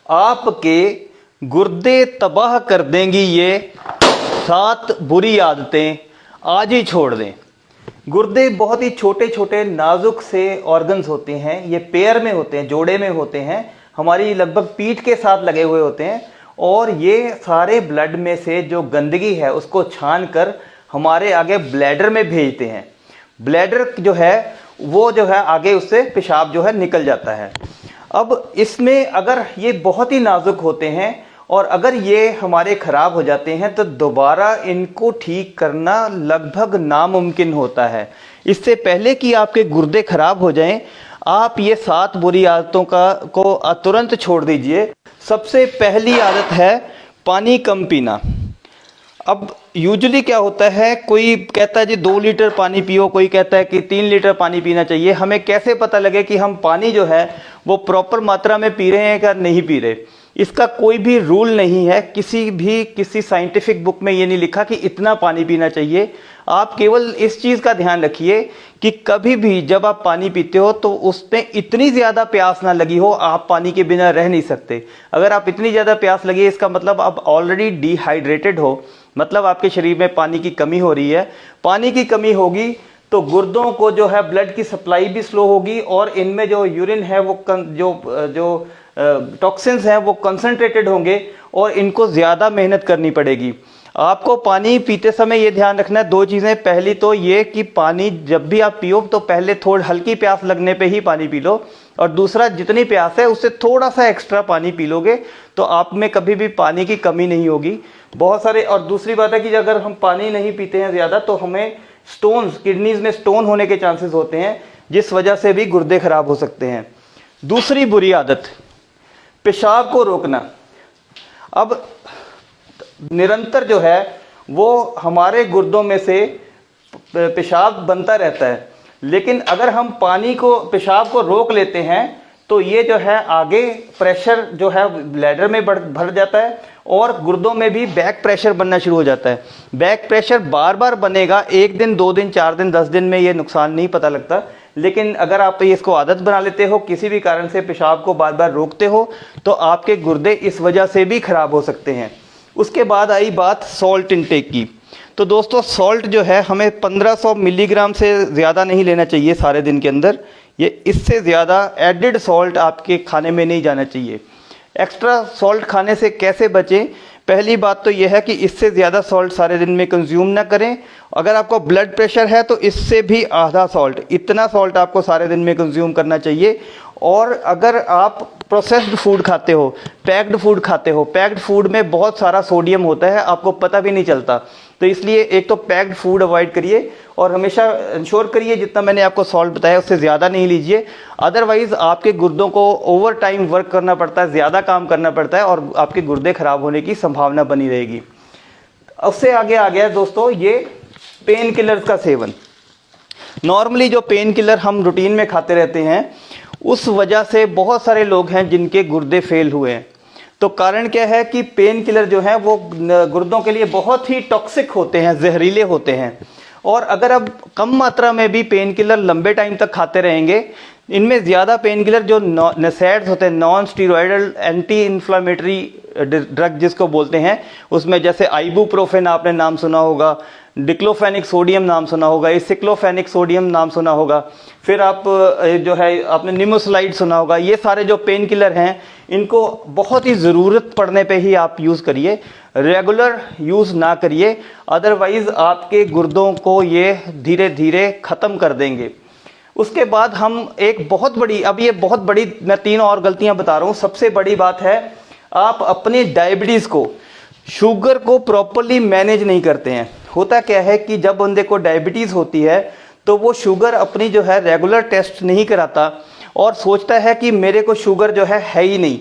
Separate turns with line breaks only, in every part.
आपके गुर्दे तबाह कर देंगी ये 7 बुरी आदतें, आज ही छोड़ दें। गुर्दे बहुत ही छोटे छोटे नाजुक से ऑर्गन्स होते हैं, ये पेयर में होते हैं, जोड़े में होते हैं, हमारी लगभग पीठ के साथ लगे हुए होते हैं और ये सारे ब्लड में से जो गंदगी है उसको छान कर हमारे आगे ब्लैडर में भेजते हैं। ब्लैडर जो है वो जो है आगे उससे पेशाब जो है निकल जाता है। अब इसमें अगर ये बहुत ही नाजुक होते हैं और अगर ये हमारे खराब हो जाते हैं तो दोबारा इनको ठीक करना लगभग नामुमकिन होता है। इससे पहले कि आपके गुर्दे खराब हो जाएं, आप ये 7 बुरी आदतों को तुरंत छोड़ दीजिए। सबसे पहली आदत है पानी कम पीना। अब यूजुअली क्या होता है, कोई कहता है जी 2 लीटर पानी पियो, कोई कहता है कि 3 लीटर पानी पीना चाहिए। हमें कैसे पता लगे कि हम पानी जो है वो प्रॉपर मात्रा में पी रहे हैं या नहीं पी रहे? इसका कोई भी रूल नहीं है, किसी साइंटिफिक बुक में ये नहीं लिखा कि इतना पानी पीना चाहिए। आप केवल इस चीज़ का ध्यान रखिए कि कभी भी जब आप पानी पीते हो तो उसमें इतनी ज़्यादा प्यास ना लगी हो, आप पानी के बिना रह नहीं सकते। अगर आप इतनी ज़्यादा प्यास लगी है इसका मतलब आप ऑलरेडी डिहाइड्रेटेड हो, मतलब आपके शरीर में पानी की कमी हो रही है। पानी की कमी होगी तो गुर्दों को जो है ब्लड की सप्लाई भी स्लो होगी और इनमें जो यूरिन है वो जो टॉक्सिन्स हैं वो कंसंट्रेटेड होंगे और इनको ज़्यादा मेहनत करनी पड़ेगी। आपको पानी पीते समय ये ध्यान रखना है 2 चीज़ें। पहली तो ये कि पानी जब भी आप पियो तो पहले थोड़ी हल्की प्यास लगने पे ही पानी पी लो, और दूसरा जितनी प्यास है उससे थोड़ा सा एक्स्ट्रा पानी पी लोगे तो आप में कभी भी पानी की कमी नहीं होगी। बहुत सारे, और दूसरी बात है कि अगर हम पानी नहीं पीते हैं ज़्यादा तो हमें स्टोन्स, किडनीज में स्टोन होने के चांसेस होते हैं, जिस वजह से भी गुर्दे खराब हो सकते हैं। दूसरी बुरी आदत, पेशाब को रोकना। अब निरंतर जो है वो हमारे गुर्दों में से पेशाब बनता रहता है, लेकिन अगर हम पेशाब को रोक लेते हैं तो ये जो है आगे प्रेशर जो है ब्लैडर में भर जाता है और गुर्दों में भी बैक प्रेशर बनना शुरू हो जाता है। बैक प्रेशर बार बार बनेगा, 1 दिन 2 दिन 4 दिन 10 दिन में ये नुकसान नहीं पता लगता, लेकिन अगर आप इसको आदत बना लेते हो, किसी भी कारण से पेशाब को बार बार रोकते हो तो आपके गुर्दे इस वजह से भी खराब हो सकते हैं। उसके बाद आई बात सॉल्ट इनटेक की। तो दोस्तों सॉल्ट जो है हमें 1500 मिलीग्राम से ज़्यादा नहीं लेना चाहिए सारे दिन के अंदर। ये इससे ज़्यादा एडिड सॉल्ट आपके खाने में नहीं जाना चाहिए। एक्स्ट्रा सॉल्ट खाने से कैसे बचें? पहली बात तो यह है कि इससे ज़्यादा सॉल्ट सारे दिन में कंज्यूम ना करें। अगर आपको ब्लड प्रेशर है तो इससे भी आधा सॉल्ट, इतना सॉल्ट आपको सारे दिन में कंज्यूम करना चाहिए। और अगर आप प्रोसेस्ड फूड खाते हो, पैक्ड फूड खाते हो, पैक्ड फूड में बहुत सारा सोडियम होता है, आपको पता भी नहीं चलता। तो इसलिए एक तो पैक्ड फूड अवॉइड करिए और हमेशा इंश्योर करिए जितना मैंने आपको सॉल्ट बताया उससे ज़्यादा नहीं लीजिए। अदरवाइज़ आपके गुर्दों को ओवर टाइम वर्क करना पड़ता है, ज़्यादा काम करना पड़ता है और आपके गुर्दे खराब होने की संभावना बनी रहेगी। उससे आगे आ गया दोस्तों ये पेन किलर्स का सेवन। नॉर्मली जो पेन किलर हम रूटीन में खाते रहते हैं उस वजह से बहुत सारे लोग हैं जिनके गुर्दे फेल हुए हैं। तो कारण क्या है कि पेन किलर जो है वो गुर्दों के लिए बहुत ही टॉक्सिक होते हैं, जहरीले होते हैं। और अगर आप कम मात्रा में भी पेन किलर लंबे टाइम तक खाते रहेंगे, इनमें ज़्यादा पेन किलर जो नसेड्स होते हैं, non steroidal anti inflammatory drug जिसको बोलते हैं, उसमें जैसे आइबुप्रोफेन आपने नाम सुना होगा, डिक्लोफेनिक सोडियम नाम सुना होगा, सिक्लोफेनिक सोडियम नाम सुना होगा, फिर आप जो है आपने निमोसलाइड सुना होगा। ये सारे जो पेन किलर हैं इनको बहुत ही ज़रूरत पड़ने पे ही आप यूज़ करिए, रेगुलर यूज़ ना करिए, अदरवाइज़ आपके गुर्दों को ये धीरे धीरे ख़त्म कर देंगे। उसके बाद हम एक बहुत बड़ी, अब ये बहुत बड़ी, मैं 3 और गलतियां बता रहा हूँ। सबसे बड़ी बात है आप अपनी डायबिटीज़ को, शुगर को प्रॉपरली मैनेज नहीं करते हैं। होता क्या है कि जब बंदे को डायबिटीज़ होती है तो वो शुगर अपनी जो है रेगुलर टेस्ट नहीं कराता और सोचता है कि मेरे को शुगर जो है ही नहीं।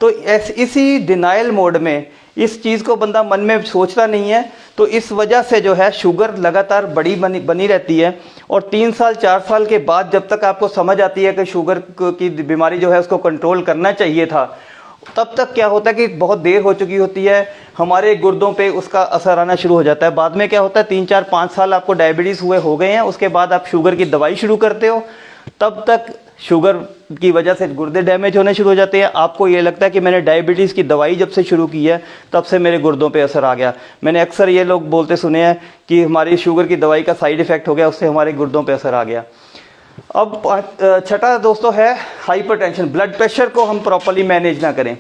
तो इसी डिनाइल मोड में इस चीज़ को बंदा मन में सोचता नहीं है, तो इस वजह से जो है शुगर लगातार बनी रहती है। और 3 साल 4 साल के बाद जब तक आपको समझ आती है कि शुगर की बीमारी जो है उसको कंट्रोल करना चाहिए था, तब तक क्या होता है कि बहुत देर हो चुकी होती है, हमारे गुर्दों पे उसका असर आना शुरू हो जाता है। बाद में क्या होता है 3 4 5 साल आपको डायबिटीज़ हो गए हैं, उसके बाद आप शुगर की दवाई शुरू करते हो, तब तक शुगर की वजह से गुर्दे डैमेज होने शुरू हो जाते हैं। आपको ये लगता है कि मैंने डायबिटीज़ की दवाई जब से शुरू की है तब से मेरे गुर्दों पे असर आ गया। मैंने अक्सर ये लोग बोलते सुने हैं कि हमारी शुगर की दवाई का साइड इफ़ेक्ट हो गया, उससे हमारे गुर्दों पे असर आ गया। अब छठा दोस्तों है हाइपरटेंशन। ब्लड प्रेशर को हम प्रॉपर्ली मैनेज ना करें।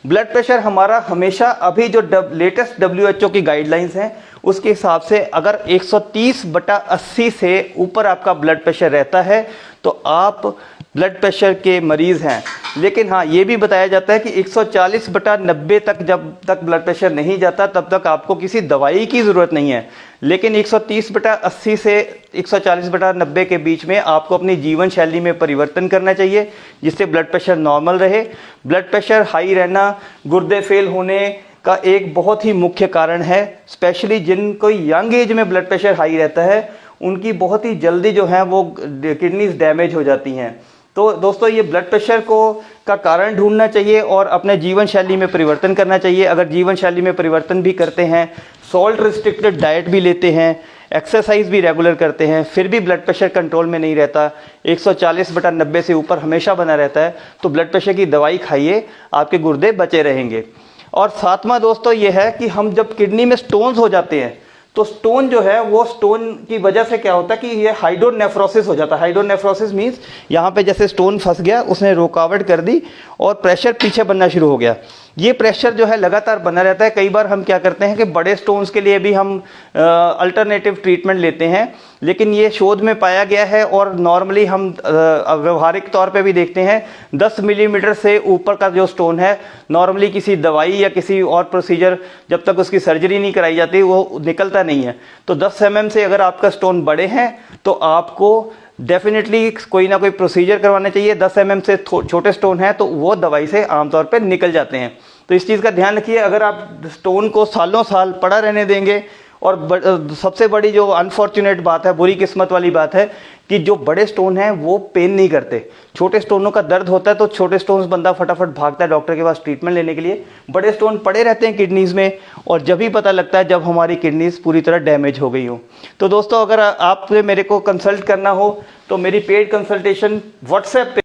ब्लड प्रेशर हमारा हमेशा, अभी जो लेटेस्ट WHO की गाइडलाइंस हैं उसके हिसाब से अगर 130/80 से ऊपर आपका ब्लड प्रेशर रहता है तो आप ब्लड प्रेशर के मरीज़ हैं। लेकिन हाँ, ये भी बताया जाता है कि 140/90 तक जब तक ब्लड प्रेशर नहीं जाता तब तक आपको किसी दवाई की ज़रूरत नहीं है। लेकिन 130/80 से 140/90 के बीच में आपको अपनी जीवन शैली में परिवर्तन करना चाहिए, जिससे ब्लड प्रेशर नॉर्मल रहे। ब्लड प्रेशर हाई रहना गुर्दे फेल होने का एक बहुत ही मुख्य कारण है। स्पेशली जिनको यंग एज में ब्लड प्रेशर हाई रहता है उनकी बहुत ही जल्दी जो है वो किडनीज डैमेज हो जाती हैं। तो दोस्तों, ये ब्लड प्रेशर का कारण ढूंढना चाहिए और अपने जीवन शैली में परिवर्तन करना चाहिए। अगर जीवन शैली में परिवर्तन भी करते हैं, सॉल्ट रिस्ट्रिक्टेड डाइट भी लेते हैं, एक्सरसाइज भी रेगुलर करते हैं, फिर भी ब्लड प्रेशर कंट्रोल में नहीं रहता, 140/90 से ऊपर हमेशा बना रहता है, तो ब्लड प्रेशर की दवाई खाइए, आपके गुर्दे बचे रहेंगे। और सातवां दोस्तों ये है कि हम जब किडनी में स्टोन्स हो जाते हैं तो स्टोन जो है वो स्टोन की वजह से क्या होता है कि ये हाइड्रोनेफ्रोसिस हो जाता है। हाइड्रोनेफ्रोसिस मीन्स यहाँ पे जैसे स्टोन फंस गया, उसने रुकावट कर दी और प्रेशर पीछे बनना शुरू हो गया। ये प्रेशर जो है लगातार बना रहता है। कई बार हम क्या करते हैं कि बड़े स्टोन्स के लिए भी हम अल्टरनेटिव ट्रीटमेंट लेते हैं, लेकिन ये शोध में पाया गया है और नॉर्मली हम व्यवहारिक तौर पे भी देखते हैं 10 मिलीमीटर से ऊपर का जो स्टोन है, नॉर्मली किसी दवाई या किसी और प्रोसीजर जब तक उसकी सर्जरी नहीं कराई जाती वो निकलता नहीं है। तो 10 mm से अगर आपका स्टोन बड़े हैं तो आपको डेफिनेटली कोई ना कोई प्रोसीजर करवाना चाहिए। 10 mm से छोटे स्टोन है तो वो दवाई से आमतौर पर निकल जाते हैं। तो इस चीज़ का ध्यान रखिए। अगर आप स्टोन को सालों साल पड़ा रहने देंगे, और सबसे बड़ी जो अनफॉर्चुनेट बात है, बुरी किस्मत वाली बात है कि जो बड़े स्टोन हैं वो पेन नहीं करते। छोटे स्टोनों का दर्द होता है तो छोटे स्टोन्स बंदा फटाफट भागता है डॉक्टर के पास ट्रीटमेंट लेने के लिए। बड़े स्टोन पड़े रहते हैं किडनीज़ में और जब ही पता लगता है जब हमारी किडनीज़ पूरी तरह डैमेज हो गई हो। तो दोस्तों, अगर आपने मेरे को कंसल्ट करना हो तो मेरी पेड कंसल्टेशन व्हाट्सएप पे